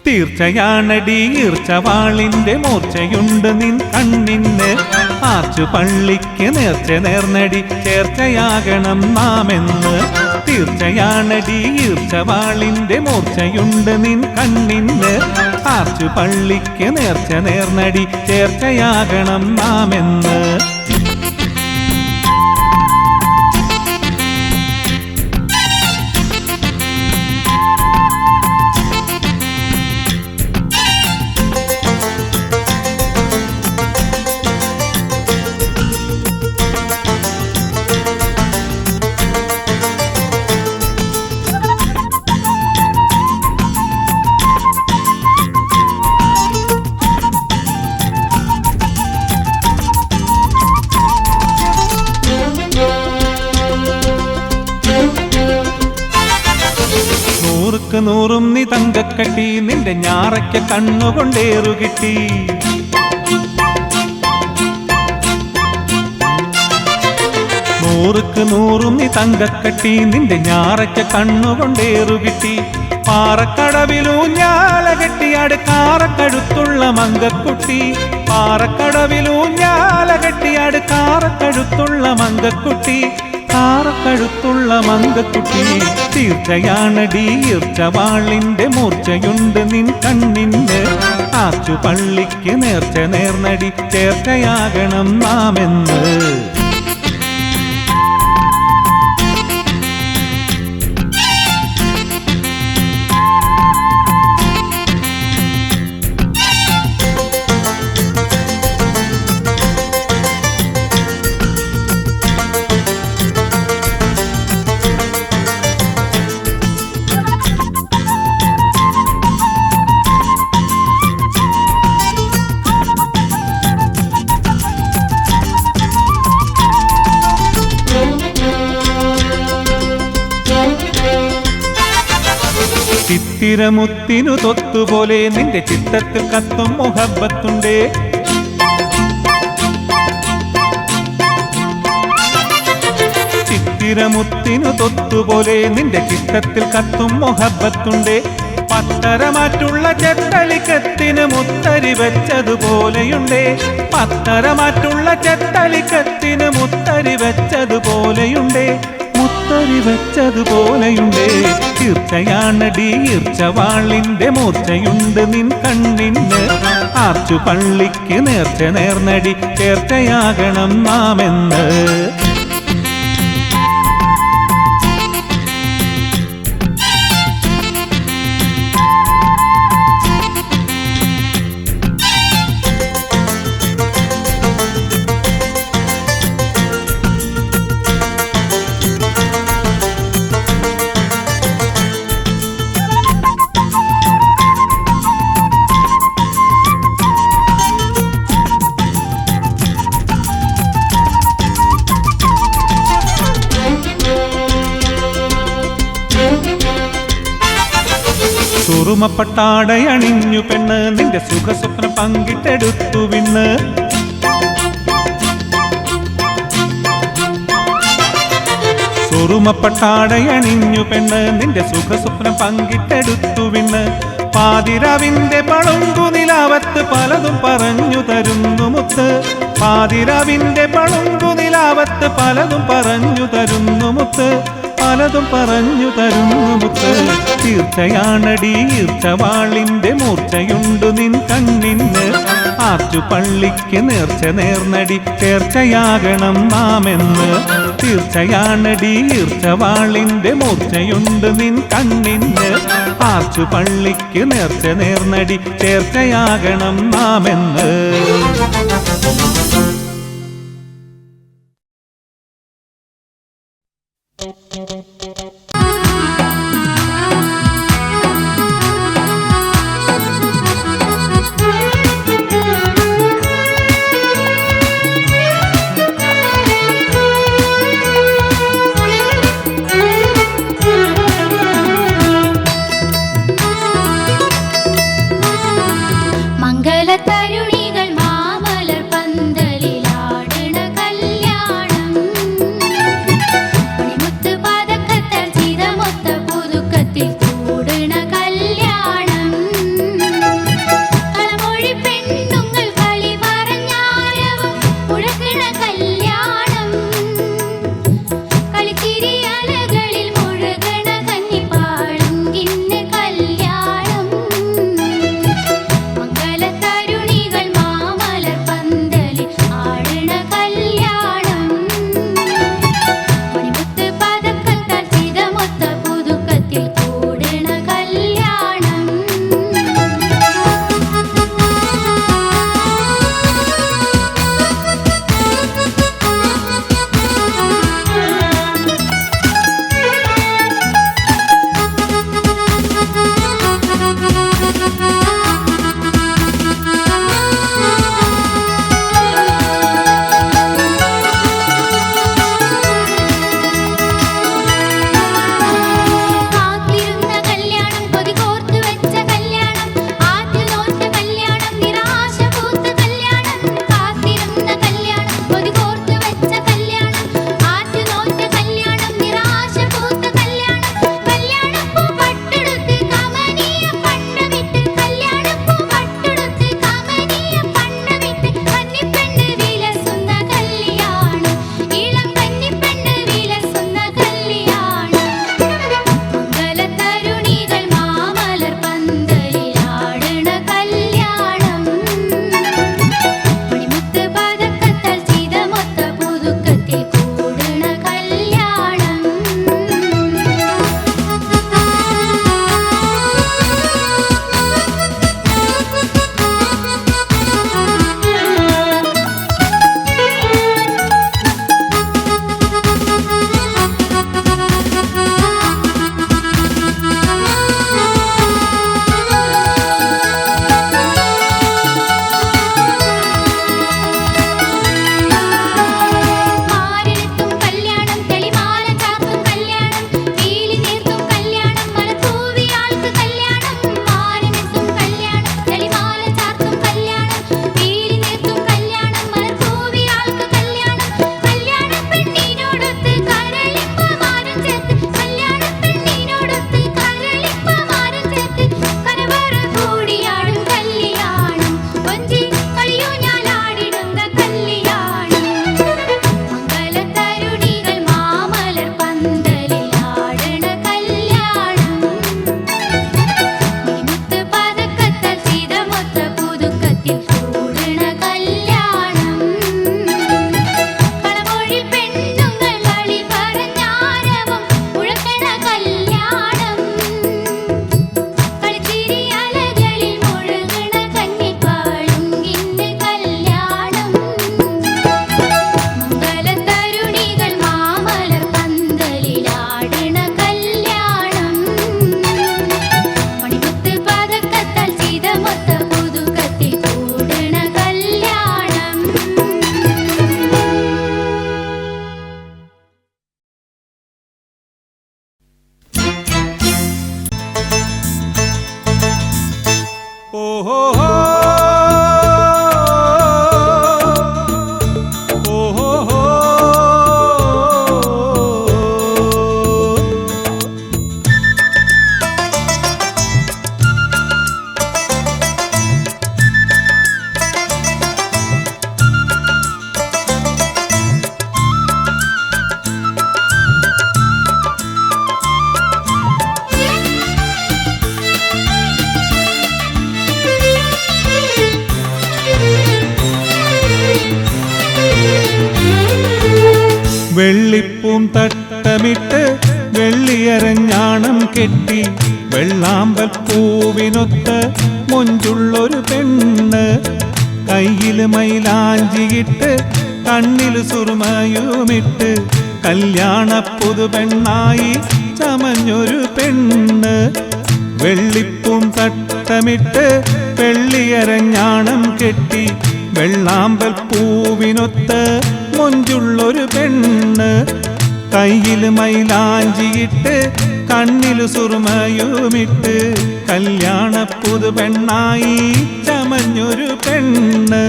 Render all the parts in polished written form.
തീർച്ചയാണടി ഈർച്ചവാളിന്റെ മൂർച്ചയുണ്ട് നിൻ കണ്ണിന്. ആർച്ചു പള്ളിക്ക് നേർച്ച നേർന്നടി ചേർച്ചയാകണം നാമെന്ന്. തീർച്ചയാണടി ഈർച്ചവാളിന്റെ മൂർച്ചയുണ്ട് നിൻ കണ്ണിന്. ആർച്ചു പള്ളിക്ക് നേർച്ച നേർന്നടി ചേർച്ചയാകണം നാമെന്ന്. നൂറും നീ തങ്കക്കട്ടി നിന്റെ ഞാറയ്ക്ക് കണ്ണുകൊണ്ടേറുകിട്ടി. നൂറും നീ തങ്കക്കട്ടി നിന്റെ ഞാറയ്ക്ക് കണ്ണുകൊണ്ടേറുകിട്ടി. പാറക്കടവിലൂഞ്ഞാല കെട്ടിയാട് കാറക്കഴുത്തുള്ള മങ്കക്കുട്ടി. പാറക്കടവിലൂഞ്ഞാല കെട്ടിയാട് കാറക്കഴുത്തുള്ള മങ്കക്കുട്ടി. കാറക്കഴുത്തുള്ള മങ്കക്കുട്ടി. തീർച്ചയാണടി ഈർച്ചവാളിന്റെ മൂർച്ചയുണ്ട് നിൻ കണ്ണിന്. ആച്ചു പള്ളിക്ക് നേർച്ച നേർന്നടി ചേർച്ചയാകണം നാമെന്ന്. ചിത്തിരമുത്തിനു തൊത്തുപോലെ നിന്റെ ചിത്തത്തിൽ കത്തും മുഹബത്തുണ്ടേ. ചിത്തിരമുത്തിനു തൊത്തുപോലെ നിന്റെ ചിത്തത്തിൽ കത്തും മുഹബത്തുണ്ടേ. പത്തരമാറ്റുള്ള ചെത്തളിക്കത്തിന് മുത്തരി വെച്ചതുപോലെയുണ്ടേ. പത്തരമാറ്റുള്ള ചെത്തളിക്കത്തിന് മുത്തരി വെച്ചതുപോലെയുണ്ടേ. മുത്തരി വെച്ചതുപോലെയുണ്ടേ. തീർച്ചയാണടി ഈർച്ചവാളിന്റെ മൂർച്ചയുണ്ട് നിൻ കണ്ണിന്. ആർച്ചു പള്ളിക്ക് നേർച്ച നേർന്നടി ചേർച്ചയാകണം നാമെന്ന്. സുറുമപ്പട്ടാടയണിഞ്ഞു പെണ്ണ് നിന്റെ സുഖസ്വപ്നം പങ്കിട്ടെടുത്തു വിണ്ണ്. സുറുമപ്പട്ടാടയണിഞ്ഞു പെണ്ണ് നിന്റെ സുഖസ്വപ്നം പങ്കിട്ടെടുത്തു വിണ്ണ്. പാതിരാവിന്റെ പളുങ്കു നിലാവത്ത് പലതും പറഞ്ഞു തരുന്നു മുത്ത്. പാതിരാവിന്റെ പളുങ്കു നിലാവത്ത് പലതും പറഞ്ഞു തരുന്നു മുത്ത്. പലതും പറഞ്ഞു തരുന്നു മുത്ത്. തീർച്ചയാണടി ഈർച്ചവാളിന്റെ മൂർച്ചയുണ്ട് നിൻ കണ്ണിന്. ആർച്ചു പള്ളിക്ക് നേർച്ച നേർന്നടി ചേർച്ചയാകണം നാമെന്ന്. തീർച്ചയാണടി ഈർച്ചവാളിന്റെ മൂർച്ചയുണ്ട് നിൻ കണ്ണിന്. ആർച്ചു പള്ളിക്ക് നേർച്ച നേർന്നടി ചേർച്ചയാകണം നാമെന്ന്. വെള്ളിപ്പൂം തട്ടമിട്ട് വെള്ളിയരഞ്ഞാണം കെട്ടി വെള്ളാമ്പൽ പൂവിനൊത്ത് മൊഞ്ചുള്ളൊരു പെണ്ണ് കയ്യില് മൈലാഞ്ചിയിട്ട് കണ്ണില് സുറുമയുമിട്ട് കല്യാണ പുതുപെണ്ണായി ചമഞ്ഞൊരു പെണ്ണ് വെള്ളിപ്പൂം തട്ടമിട്ട് വെള്ളിയരഞ്ഞാണം കെട്ടി വെള്ളാമ്പൽ പൂവിനൊത്ത് മൊഞ്ചുള്ളൊരു പെണ്ണ് കയ്യില് മൈലാഞ്ചിയിട്ട് കണ്ണില് സുറുമയുമിട്ട് കല്യാണ പുതുപെണ്ണായി ചമഞ്ഞൊരു പെണ്ണ്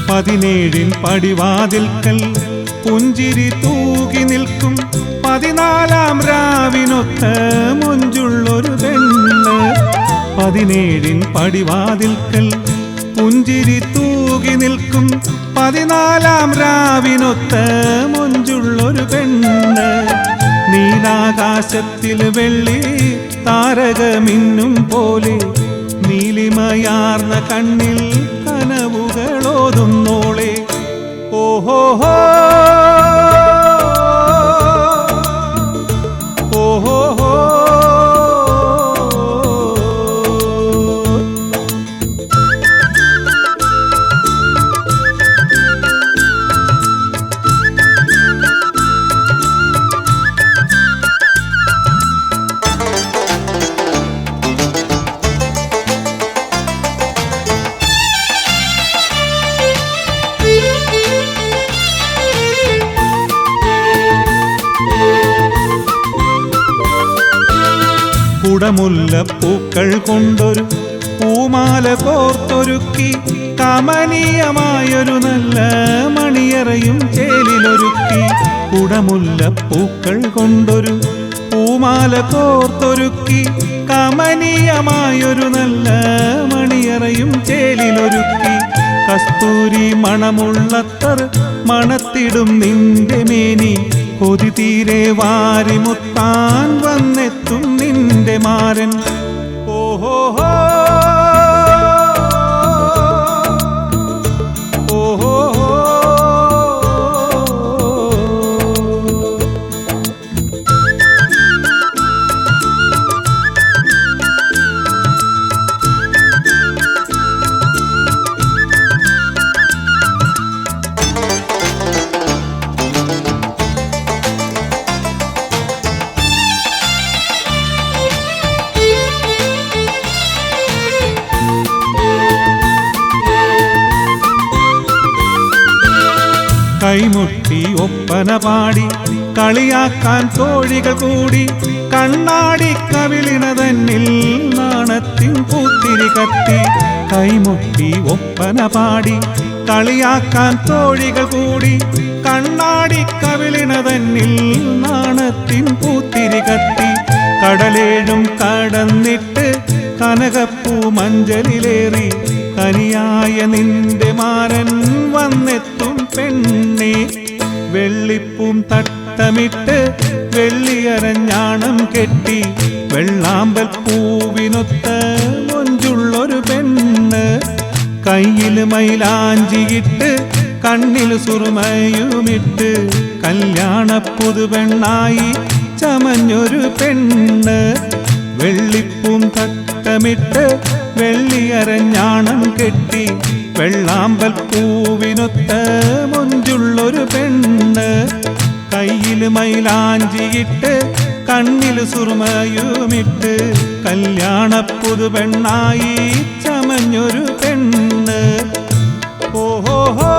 പതിനേഴിൻ പടിവാതിൽക്കൽ പുഞ്ചിരി തൂകി നിൽക്കും 14-ാം രാവിനൊത്ത് മൊഞ്ചുള്ളൊരു പെണ്ണ് പതിനേഴിൻ പടിവാതിൽക്കൽ പുഞ്ചിരി തൂകി നിൽക്കും 14-ാം രാവിനൊത്ത് മൊഞ്ചുള്ളൊരു പെണ്ണ് നീലാകാശത്തിൽ വെള്ളി താരകമിന്നും പോലെ നീലിമയാർന്ന കണ്ണിൽ കനവുകളോതുന്നോളെ ഓഹോഹോ ഓഹോഹോ കുടമുല്ലപ്പൂക്കൾ കൊണ്ടൊരു പൂമാല കോർത്തൊരുക്കി കമനീയമായൊരു നല്ല മണിയറയും ചേലിലൊരുക്കി കുടമുല്ലപ്പൂക്കൾ കൊണ്ടൊരു പൂമാല കോർത്തൊരുക്കി കമനീയമായൊരു നല്ല മണിയറയും ചേലിലൊരുക്കി കസ്തൂരി മണമുള്ളത്തർ മണത്തിടും നിന്റെ മേനി കൊതി തീരെ വാരിമുത്താൻ വന്നെത്തും നിന്റെ മാരൻ ഓഹോഹോ ഓഹോഹോ കൈമുട്ടി ഒപ്പന പാടി കളിയാക്കാൻ തോഴികൾ കൂടി കണ്ണാടി കവിളിന തന്നിൽ നാണത്തിൻ പൂത്തിരി കത്തി കൈമുട്ടി ഒപ്പന പാടി കളിയാക്കാൻ തോഴികൾ കൂടി കണ്ണാടി കവിളിന തന്നിൽ നാണത്തിൻ പൂത്തിരി കത്തി കടലേഴും കടന്നിട്ട് കനകപ്പൂ മഞ്ചലിലേറി കനിയായ നിന്റെ മാരൻ വന്നെത്തും പെണ്ണേ വെള്ളിപ്പൂം തട്ടമിട്ട് വെള്ളിയരഞ്ഞാണം കെട്ടി വെള്ളാമ്പൽ പൂവിനൊത്ത് മൊഞ്ചുള്ളൊരു പെണ്ണ് കയ്യില് മൈലാഞ്ചിയിട്ട് കണ്ണില് സുറുമയുമിട്ട് കല്യാണ പുതുപെണ്ണായി ചമഞ്ഞൊരു പെണ്ണ് വെള്ളിപ്പൂം തട്ടമിട്ട് വെള്ളിയരഞ്ഞാണം കെട്ടി വെള്ളാമ്പൽ പൂവിനൊത്ത് മൊഞ്ചുള്ളൊരു പെണ്ണ് കയ്യില് മൈലാഞ്ചിയിട്ട് കണ്ണില് സുറുമയുമിട്ട് കല്യാണ പുതുപെണ്ണായി ചമഞ്ഞൊരു പെണ്ണ് ഓഹോഹോ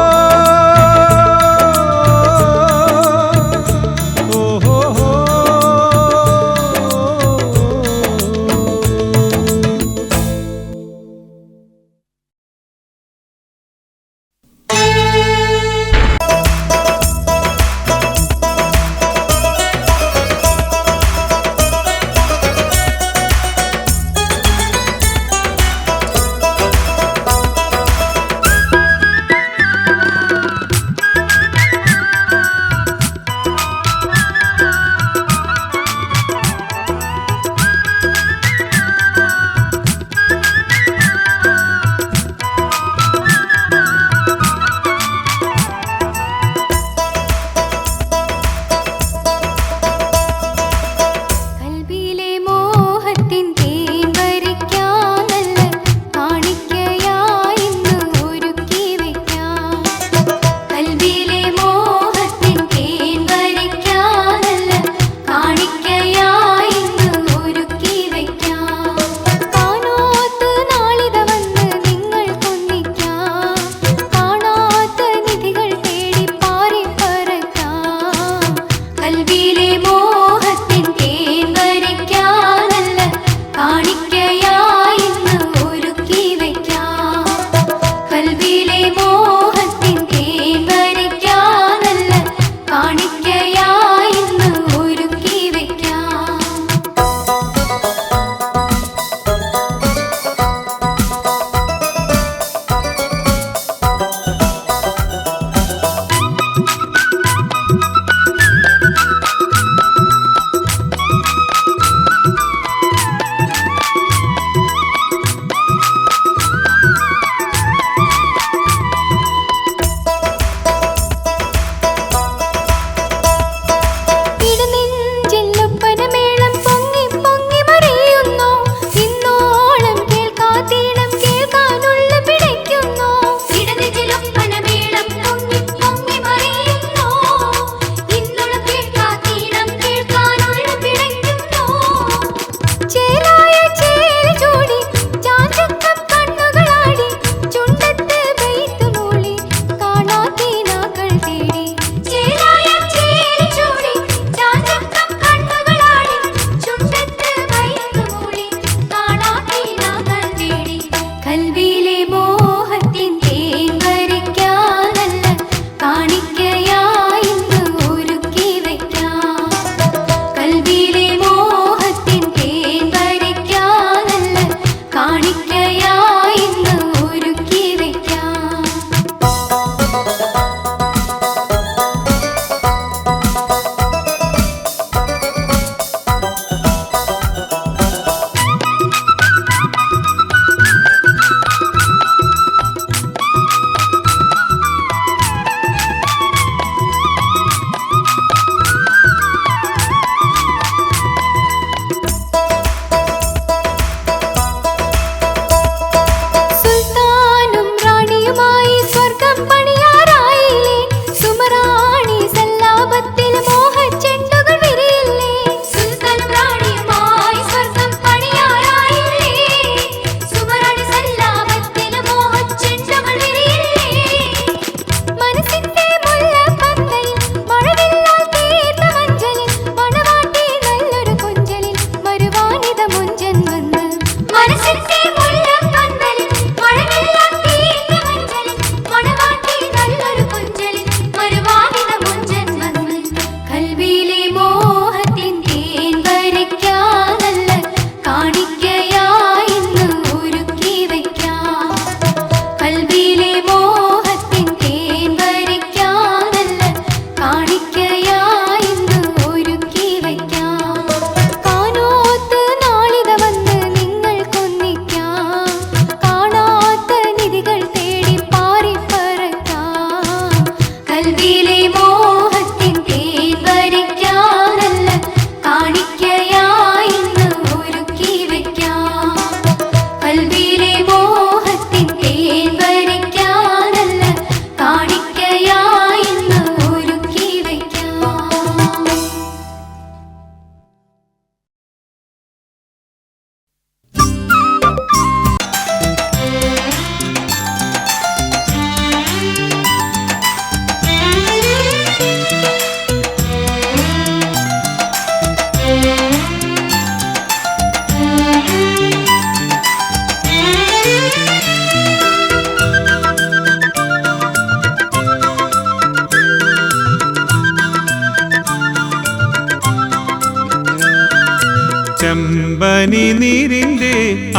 ചെമ്പനി നീരിൻ്റെ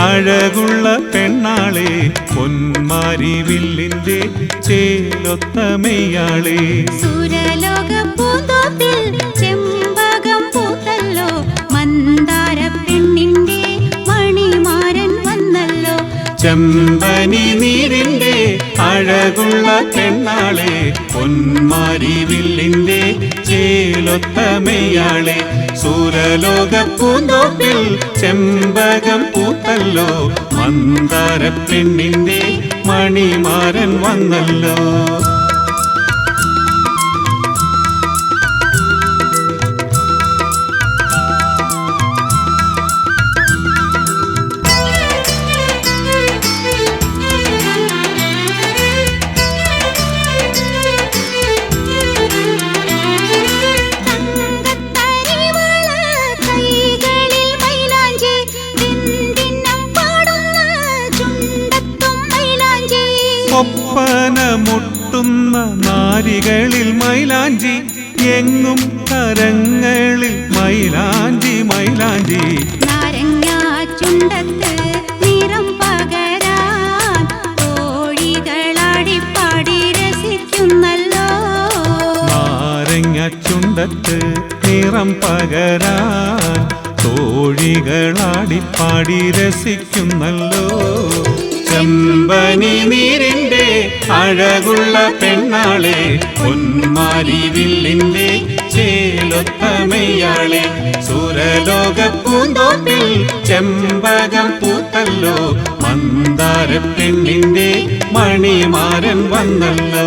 അഴകുള്ള പെണ്ണാളെ പൊന്മാരി വില്ലിൻ്റെ ചേലൊത്ത മെയ്യാളെ സുരലോക പൂന്തോപ്പിൽ ചെമ്പകം പൂത്തല്ലോ മന്ദാര പെണ്ണിൻ്റെ മണിമാരൻ വന്നല്ലോ ചെമ്പനി നീരിൻ്റെ അഴകുള്ള പെണ്ണാളെ പൊന്മാരി വില്ലിൻ്റെ ചേലൊത്ത മെയ്യാളെ സൂരലോക പൂന്തോപ്പിൽ ചെമ്പകം പൂത്തല്ലോ മന്ദാര പെണ്ണിൻ്റെ മണിമാരൻ വന്നല്ലോ ഒപ്പന മുട്ടുന്ന നാരികളിൽ മൈലാഞ്ചി എങ്ങും കരങ്ങളിൽ മൈലാഞ്ചി മൈലാഞ്ചി നാരങ്ങ ചുണ്ടത്ത് നിറം പകരാൻ തോഴികളാടിപ്പാടി രസിക്കുന്നല്ലോ നാരങ്ങ ചുണ്ടത്ത് നിറം പകരാൻ തോഴികളാടിപ്പാടി രസിക്കുന്നല്ലോ ചെമ്പനി നീരിൻ്റെ അഴകുള്ള പെണ്ണാളെ പൊന്മാരി വില്ലിൻ്റെ ചേലൊത്ത മെയ്യാളെ സുരലോക പൂന്തോപ്പിൽ ചെമ്പകം പൂത്തല്ലോ മന്ദാര പെണ്ണിൻ്റെ മണിമാരൻ വന്നല്ലോ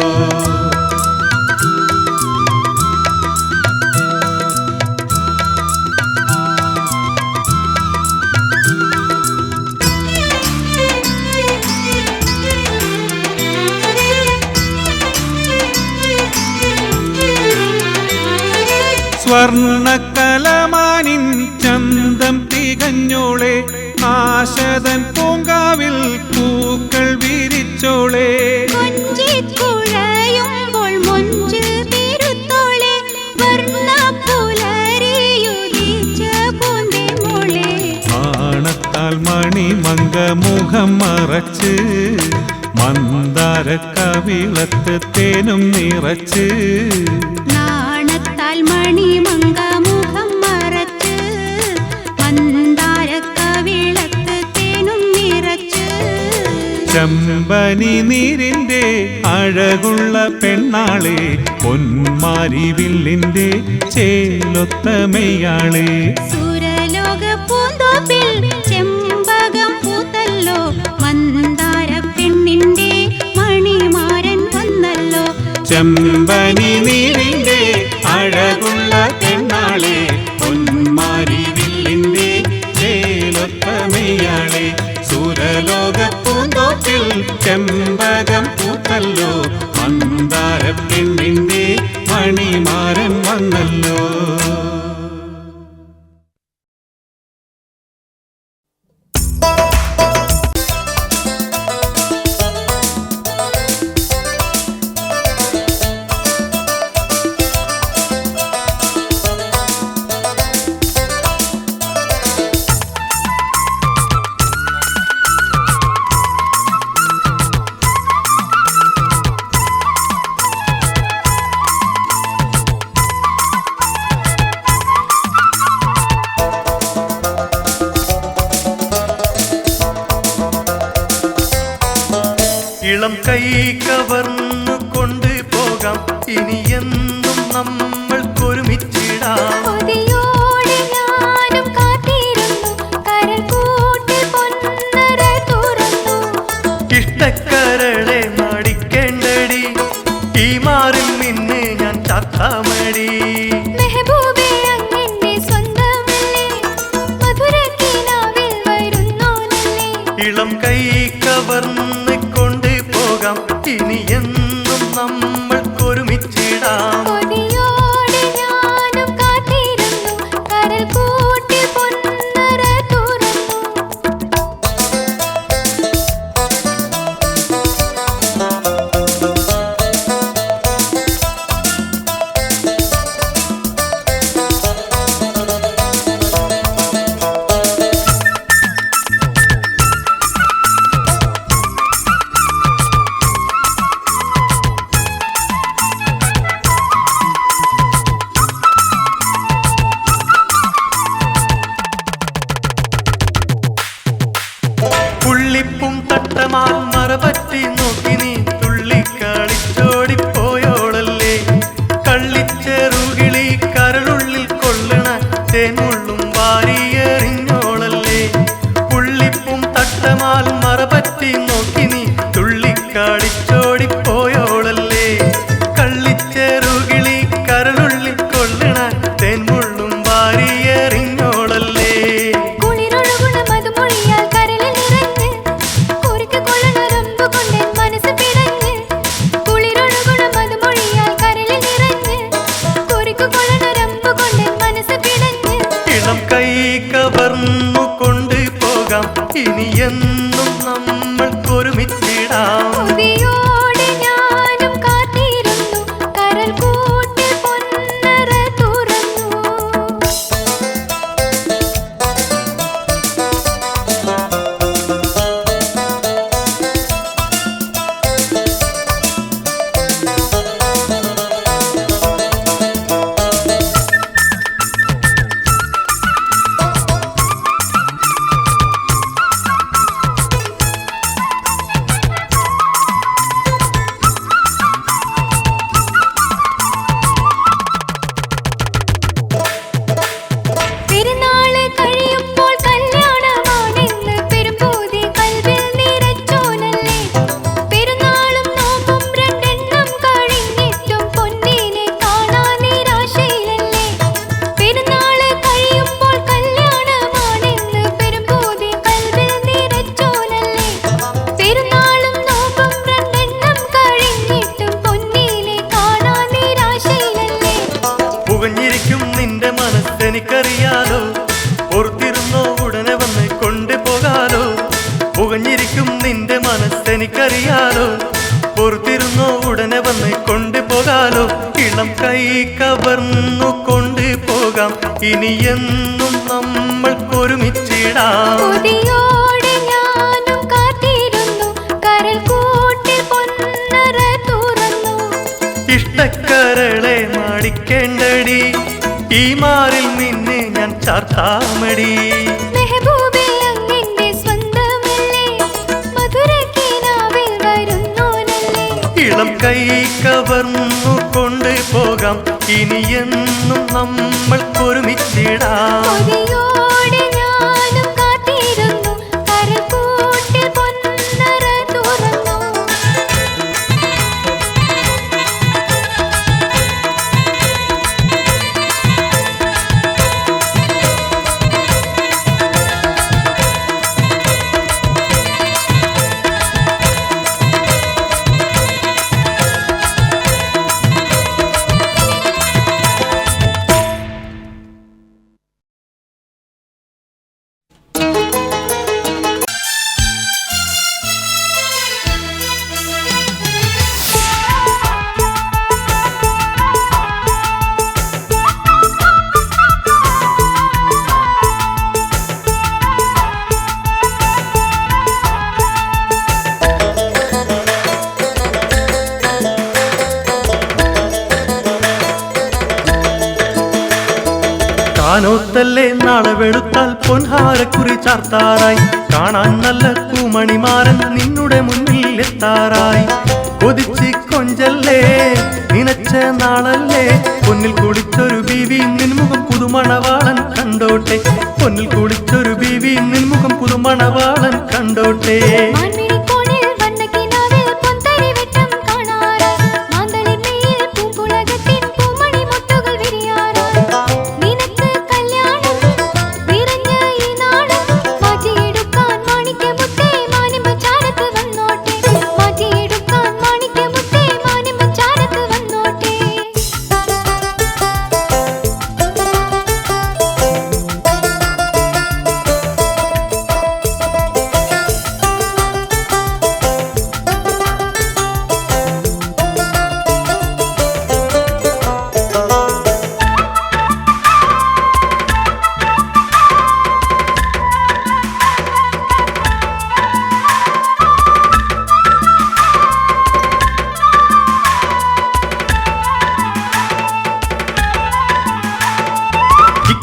സ്വർണക്കലമാനിൻ ചന്തം തികഞ്ഞോളെ ആശതൻ പൂങ്കാവിൽ പൂക്കൾ വിരിച്ചോളെ കൊഞ്ചിക്കുഴയുമ്പോൾ മൊഞ്ച് തിരുത്തോളെ വർണ്ണപ്പുലരിയുദിച്ച പൂന്തിമോളെ ആണത്താൽ മണിമങ്ക മുഖം മറച്ച് മന്ദാര കവിളത്ത് തേനും നിറച്ച് മണിമങ്ക മുഖം മറച്ച് മന്ദാര കവിളത്ത് തേനും നിറച്ച് ചെമ്പനി നീരിൻ്റെ അഴകുള്ള പെണ്ണാളെ പൊന്മാരി വില്ലിൻ്റെ ചേലൊത്ത മെയ്യാളെ സുരലോക പൂന്തോപ്പിൽ ചെമ്പകം പൂത്തല്ലോ മന്ദാര പെണ്ണിൻ്റെ മണിമാരൻ വന്നല്ലോ ചെമ്പനി നീരിൻ്റെ അഴകുള്ള പെണ്ണാളെ പൊന്മാരി വില്ലിൻ്റെ ചേലൊത്ത മെയ്യാളെ സുരലോക പൂന്തോപ്പിൽ ചെമ്പകം പൂത്തല്ലോ മന്ദാര പെണ്ണിൻ്റെ മണിമാരൻ വന്നല്ലോ ഇളം കൈ കവർന്നു കൊണ്ടുപോകാം ഇനി എന്നും നമ്മൾക്കൊരുമിച്ചിടാം ഇഷ്ടക്കരളെ മാടിക്കേണ്ടടി ഈ മാറിൽ നിന്ന് ഞാൻ ചാത്താമടി ഇളം കൈ കവർന്ന് കൊണ്ടുപോകാം ഇനി എന്നും നമ്മൾക്കൊരുമിച്ചിടാം കളിച്ചോടിപ്പോയോളല്ലേ കള്ളിച്ചെറുകിളി കരളുള്ളിൽ കൊള്ളണ തേൻമുള്ളും വാരിയെറിഞ്ഞോളല്ലേ ഇളം കൈ കവർന്നു കൊണ്ട് പോകാം ഇനി എന്നും നമ്മൾക്കൊരുമിച്ചിടാം നിന്റെ മനസ്സെനിക്കറിയാലോ ഓർത്തിരുന്നോ ഉടനെ വന്ന് കൊണ്ടുപോകാലോ പുകഞ്ഞിരിക്കും നിന്റെ മനസ്സെനിക്കറിയാലോ ഓർത്തിരുന്നോ ഉടനെ വന്ന് കൊണ്ടുപോകാലോ ഇളം കൈ കവർന്നു കൊണ്ടുപോകാം ഇനി എന്നും നമ്മൾക്കൊരുമിച്ചിടാം ഇഷ്ടക്കരളെ മാടിക്കേണ്ടടി ഈ മാറിൽ നിന്നെ ഞാൻ ചാർത്താമടി ഇളം കൈ കവർന്നു കൊണ്ടുപോകാം ഇനി എന്നും നമ്മൾക്കൊരുമിച്ചിടാം കാനോത്തല്ലേ നാളെ വെളുത്താൽ പൊൻഹാരക്കുറി ചാർത്താറായി കാണാൻ നല്ല പൂമണിമാരൻ നിന്നുടെ മുന്നിൽ എത്താറായി കൊതിച്ച് കൊഞ്ചല്ലേ നിനച്ച നാളല്ലേ പൊന്നിൽ കുളിച്ചൊരു ബീവി നിൻമുഖം പുതുമണവാളൻ കണ്ടോട്ടെ പൊന്നിൽ കുളിച്ചൊരു ബീവി നിൻമുഖം പുതുമണവാളൻ കണ്ടോട്ടെ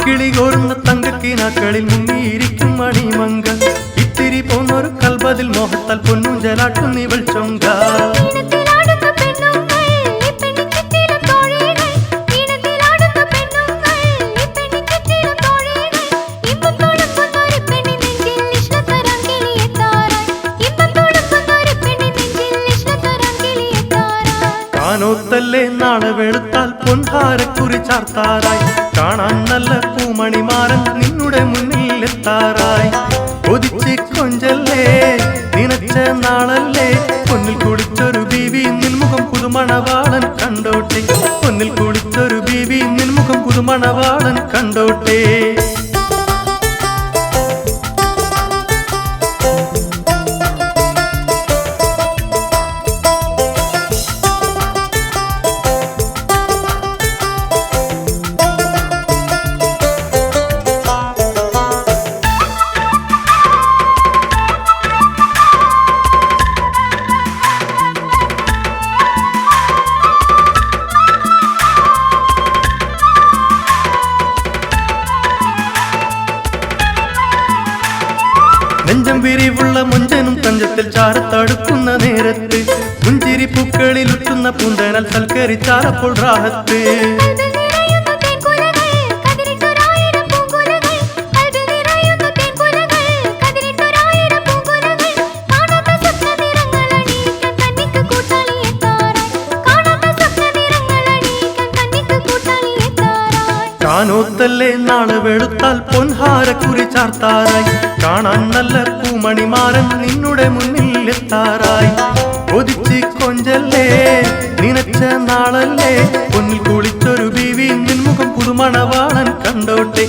കിളികോർന്ന തങ്കക്കിനാക്കളിൽ മുങ്ങിയിരിക്കും മണിമങ്ക ഇത്തിരി പോന്നൊരു കൽബതിൽ മോഹത്താൽ പൊന്നൂഞ്ചലാട്ടും നീവൾ ചൊങ്ക കാനോത്തല്ലേ നാളെ വെളുത്താൽ പൊൻഹാരക്കുറി ചാർത്താറായി കാണാൻ നല്ല പൂമണിമാരൻ നിന്നുടെ മുന്നിൽ എത്താറായി കൊതിച്ച് കൊഞ്ചല്ലേ നിനച്ച നാളല്ലേ പൊന്നിൽ കുളിച്ചൊരു ബീവി നിൻമുഖം പുതുമണവാളൻ കണ്ടോട്ടെ പൊന്നിൽ കുളിച്ചൊരു ബീവി നിൻമുഖം പുതുമണവാളൻ കണ്ടോട്ടെ നെഞ്ചം വിരിവുള്ള മുഞ്ചനും തഞ്ചത്തിൽ ചാരത്തടുക്കുന്ന നേരത്ത് പുഞ്ചിരി പൂക്കളിൽ ഉറ്റുന്ന പൂന്തനാൽ സൽക്കരിച്ചാറപ്പോൾ റാഹത്ത് കാനോത്തല്ലേ നാളെ വെളുത്താൽ പൊൻഹാരക്കുറി ചാർത്താറായി കാണാൻ നല്ല പൂമണിമാരൻ നിന്നുടെ മുന്നിൽ എത്താറായി കൊതിച്ച് കൊഞ്ചല്ലേ നിനച്ച നാളല്ലേ പൊന്നിൽ കുളിച്ചൊരു ബീവി നിൻമുഖം പുതുമണവാളൻ കണ്ടോട്ടെ